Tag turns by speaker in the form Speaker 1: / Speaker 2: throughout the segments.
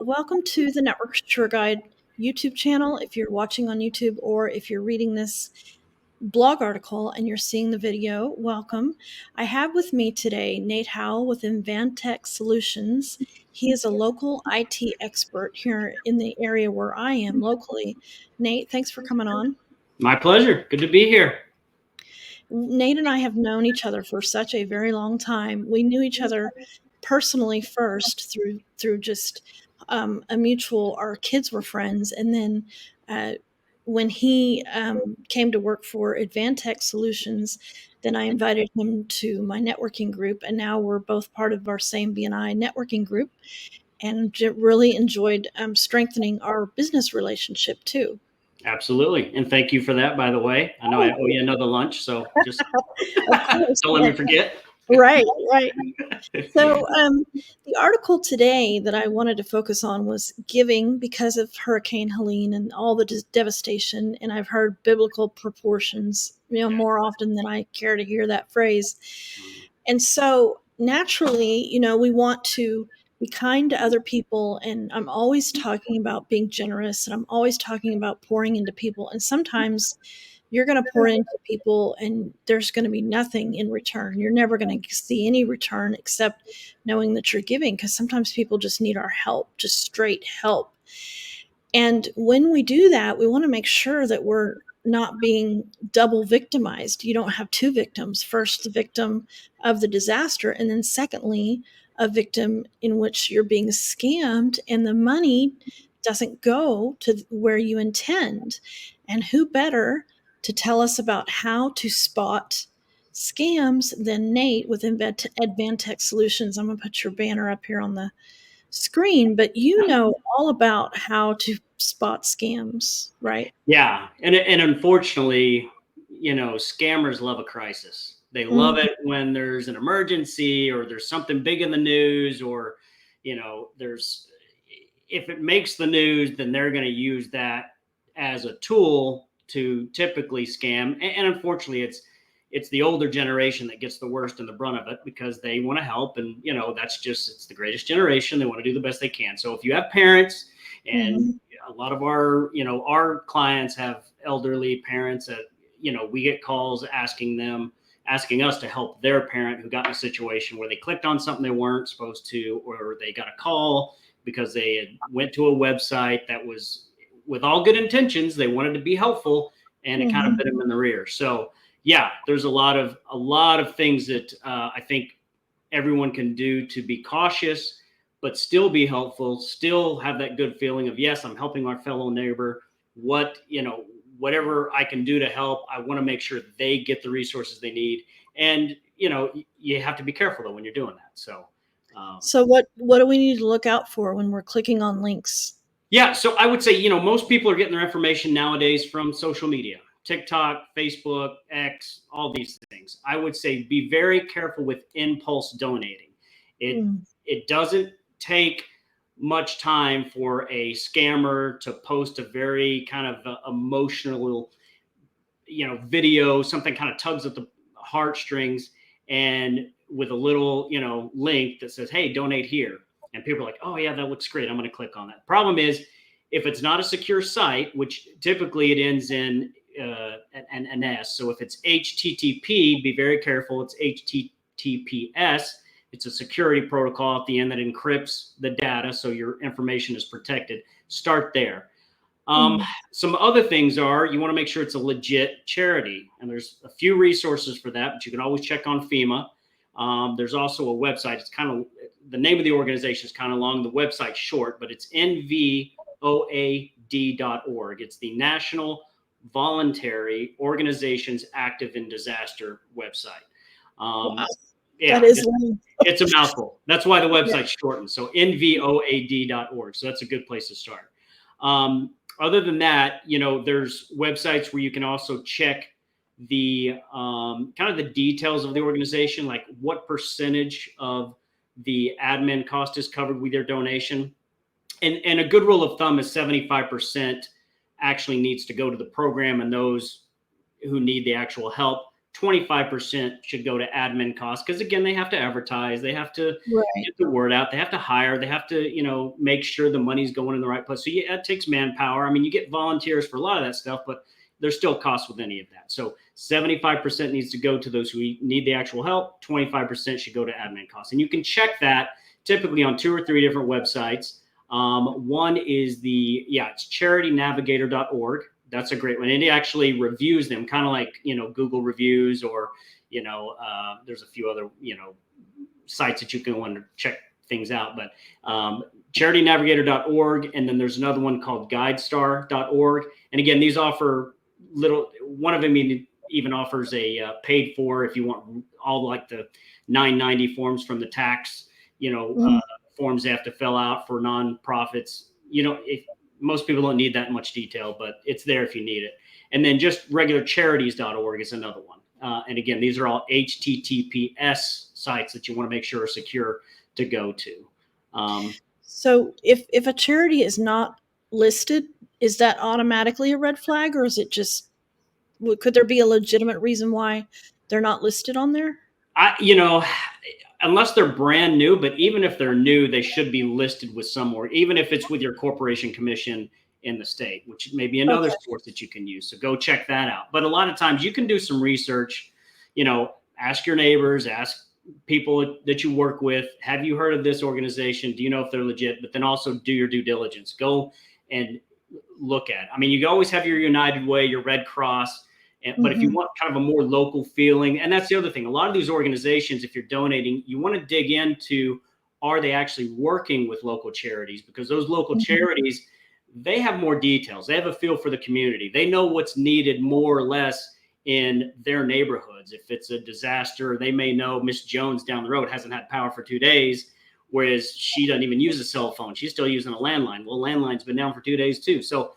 Speaker 1: Welcome to the Network Tour Guide YouTube channel. If you're watching on YouTube or if you're reading this blog article and you're seeing the video, welcome. I have with me today Nate Howell with Invantech Solutions. He is a local IT expert here in the area where I am locally. Nate, thanks for coming on.
Speaker 2: My pleasure. Good to be here.
Speaker 1: Nate and I have known each other for such a very long time. We knew each other personally first through just a mutual. Our kids were friends, and then when he came to work for Advantech Solutions, then I invited him to my networking group, and now we're both part of our same BNI networking group, and really enjoyed strengthening our business relationship too.
Speaker 2: Absolutely. And thank you for that, by the way. I know I owe you another lunch, so just
Speaker 1: Of course.
Speaker 2: don't let me forget.
Speaker 1: Right. So, the article today that I wanted to focus on was giving because of Hurricane Helene and all the devastation. And I've heard biblical proportions, more often than I care to hear that phrase. And so, naturally, we want to be kind to other people. And I'm always talking about being generous, and I'm always talking about pouring into people. And sometimes you're going to pour into people and there's going to be nothing in return. You're never going to see any return except knowing that you're giving, because sometimes people just need our help, just straight help. And when we do that, we want to make sure that we're not being double victimized. You don't have two victims. First, the victim of the disaster, and then secondly, a victim in which you're being scammed and the money doesn't go to where you intend. And who better to tell us about how to spot scams than Nate with Advantech Solutions? I'm going to put your banner up here on the screen, but you know all about how to spot scams, right?
Speaker 2: Yeah. And unfortunately, scammers love a crisis. They love it when there's an emergency or there's something big in the news, or, if it makes the news, then they're going to use that as a tool to typically scam. And unfortunately, it's the older generation that gets the worst and the brunt of it, because they want to help. And, it's the greatest generation. They want to do the best they can. So if you have parents, and a lot of our clients have elderly parents that, we get calls asking us to help their parent who got in a situation where they clicked on something they weren't supposed to, or they got a call because they had went to a website that was, with all good intentions, they wanted to be helpful, and it kind of bit them in the rear. So yeah, there's a lot of things that I think everyone can do to be cautious, but still be helpful, still have that good feeling of, yes, I'm helping our fellow neighbor. Whatever I can do to help, I want to make sure they get the resources they need. And, you have to be careful though when you're doing that. So
Speaker 1: what do we need to look out for when we're clicking on links?
Speaker 2: Yeah. So I would say, most people are getting their information nowadays from social media, TikTok, Facebook, X, all these things. I would say be very careful with impulse donating. It doesn't take much time for a scammer to post a very kind of emotional, video, something kind of tugs at the heartstrings, and with a little, link that says, hey, donate here. And people are like, oh yeah, that looks great, I'm going to click on that. Problem is, if it's not a secure site, which typically it ends in an S. So if it's HTTP, be very careful. It's HTTPS. It's a security protocol at the end that encrypts the data, so your information is protected. Start there. Some other things are, you want to make sure it's a legit charity, and there's a few resources for that, but you can always check on FEMA. There's also a website. It's kind of, the name of the organization is kind of long. The website's short, but it's nvoad.org. It's the National Voluntary Organizations Active in Disaster website.
Speaker 1: Wow.
Speaker 2: Yeah,
Speaker 1: that is
Speaker 2: it's a mouthful. That's why the website's shortened. So nvoad.org. So that's a good place to start. Other than that, there's websites where you can also check the kind of the details of the organization, like what percentage of the admin cost is covered with your donation. And a good rule of thumb is 75% actually needs to go to the program and those who need the actual help. 25% should go to admin costs. Because again, they have to advertise, they have to
Speaker 1: Right.
Speaker 2: get the word out, they have to hire, they have to, make sure the money's going in the right place. So yeah, it takes manpower. I mean, you get volunteers for a lot of that stuff, but there's still costs with any of that. So 75% needs to go to those who need the actual help. 25% should go to admin costs. And you can check that typically on 2 or 3 different websites. One is it's charitynavigator.org. That's a great one. And it actually reviews them, kind of like, Google reviews, or, there's a few other, sites that you can want to check things out. But charitynavigator.org. And then there's another one called guidestar.org. And again, these offer one of them even offers a paid for, if you want all like the 990 forms from the tax, forms they have to fill out for nonprofits. Most people don't need that much detail, but it's there if you need it. And then just regular charities.org is another one. And again, these are all HTTPS sites that you want to make sure are secure to go to.
Speaker 1: So if a charity is not listed, is that automatically a red flag, or is it just, could there be a legitimate reason why they're not listed on there?
Speaker 2: Unless they're brand new, but even if they're new, they should be listed with somewhere, even if it's with your corporation commission in the state, which may be another source that you can use. So go check that out. But a lot of times you can do some research, ask your neighbors, ask people that you work with, have you heard of this organization? Do you know if they're legit? But then also do your due diligence. Go and look at it. I mean, you always have your United Way, your Red Cross. But if you want kind of a more local feeling, and that's the other thing, a lot of these organizations, if you're donating, you want to dig into, are they actually working with local charities? Because those local charities, they have more details. They have a feel for the community. They know what's needed more or less in their neighborhoods. If it's a disaster, they may know Miss Jones down the road hasn't had power for 2 days, whereas she doesn't even use a cell phone. She's still using a landline. Well, landline's been down for 2 days too. So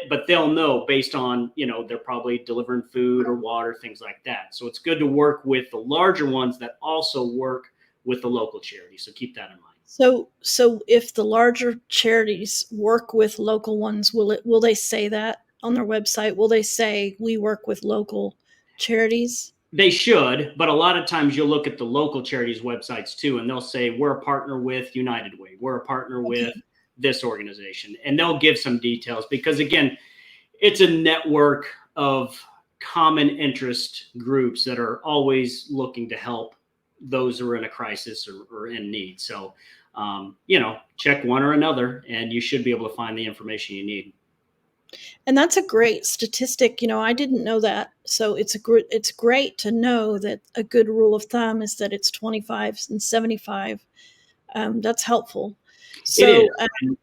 Speaker 2: but they'll know based on, they're probably delivering food or water, things like that. So it's good to work with the larger ones that also work with the local charities. So keep that in mind.
Speaker 1: So if the larger charities work with local ones, will they say that on their website? Will they say we work with local charities?
Speaker 2: They should, but a lot of times you'll look at the local charities websites too, and they'll say we're a partner with United Way, we're a partner with this organization, and they'll give some details, because again, it's a network of common interest groups that are always looking to help those who are in a crisis or in need. So, check one or another, and you should be able to find the information you need.
Speaker 1: And that's a great statistic. I didn't know that. So it's great to know that a good rule of thumb is that it's 25 and 75. That's helpful. So,
Speaker 2: it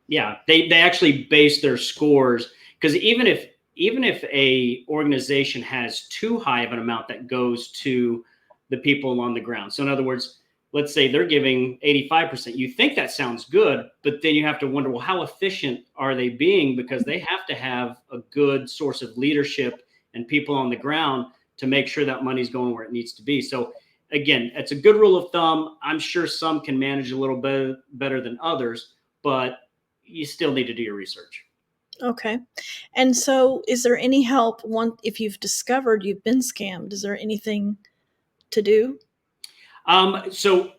Speaker 2: is. They actually base their scores, because even if a organization has too high of an amount that goes to the people on the ground. So in other words, let's say they're giving 85%. You think that sounds good, but then you have to wonder, well, how efficient are they being? Because they have to have a good source of leadership and people on the ground to make sure that money's going where it needs to be. So again, it's a good rule of thumb. I'm sure some can manage a little bit better than others, but you still need to do your research.
Speaker 1: Okay. And so is there any help if you've discovered you've been scammed? Is there anything to do?
Speaker 2: So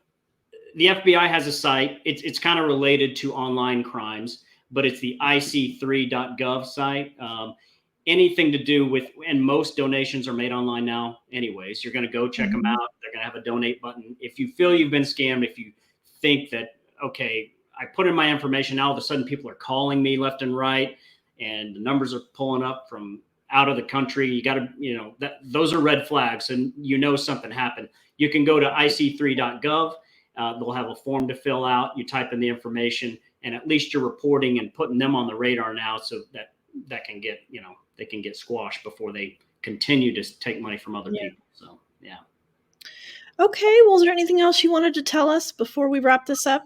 Speaker 2: the FBI has a site. It's kind of related to online crimes, but it's the ic3.gov site. Anything to do with, and most donations are made online now anyways. You're going to go check them out. They're going to have a donate button. If you feel you've been scammed, if you think that, okay, I put in my information, now all of a sudden people are calling me left and right, and the numbers are pulling up from out of the country, you got to, those are red flags, and something happened. You can go to ic3.gov. They'll have a form to fill out. You type in the information, and at least you're reporting and putting them on the radar now, so that can get, they can get squashed before they continue to take money from other people. So, yeah.
Speaker 1: Okay. Well, is there anything else you wanted to tell us before we wrap this up?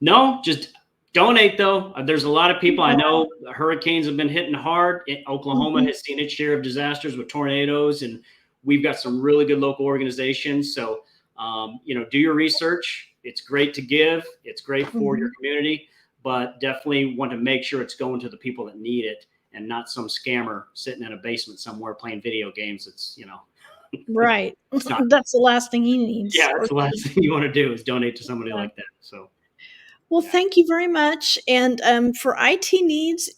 Speaker 2: No, just donate, though. There's a lot of people. I know hurricanes have been hitting hard. Oklahoma has seen its share of disasters with tornadoes, and we've got some really good local organizations. So, do your research. It's great to give. It's great for your community, but definitely want to make sure it's going to the people that need it, and not some scammer sitting in a basement somewhere playing video games. It's,
Speaker 1: Right.
Speaker 2: It's not.
Speaker 1: That's the last thing he needs.
Speaker 2: Yeah,
Speaker 1: Or
Speaker 2: that's the last thing you want to do is donate to somebody
Speaker 1: yeah.
Speaker 2: like that. So
Speaker 1: Well,
Speaker 2: yeah,
Speaker 1: thank you very much. And for IT needs,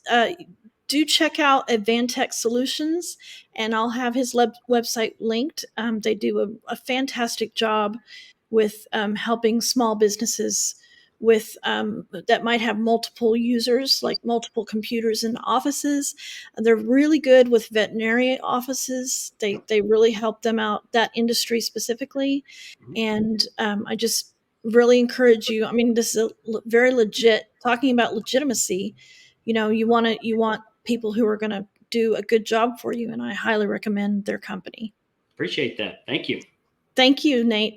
Speaker 1: do check out Advantech Solutions, and I'll have his website linked. They do a fantastic job with helping small businesses with that might have multiple users, like multiple computers in offices. They're really good with veterinary offices. They really help them out, that industry specifically.
Speaker 2: mhm.
Speaker 1: And I just really encourage you. I mean, this is very legit. Talking about legitimacy, you want people who are going to do a good job for you, and I highly recommend their company.
Speaker 2: Appreciate that. Thank you.
Speaker 1: Thank you, Nate.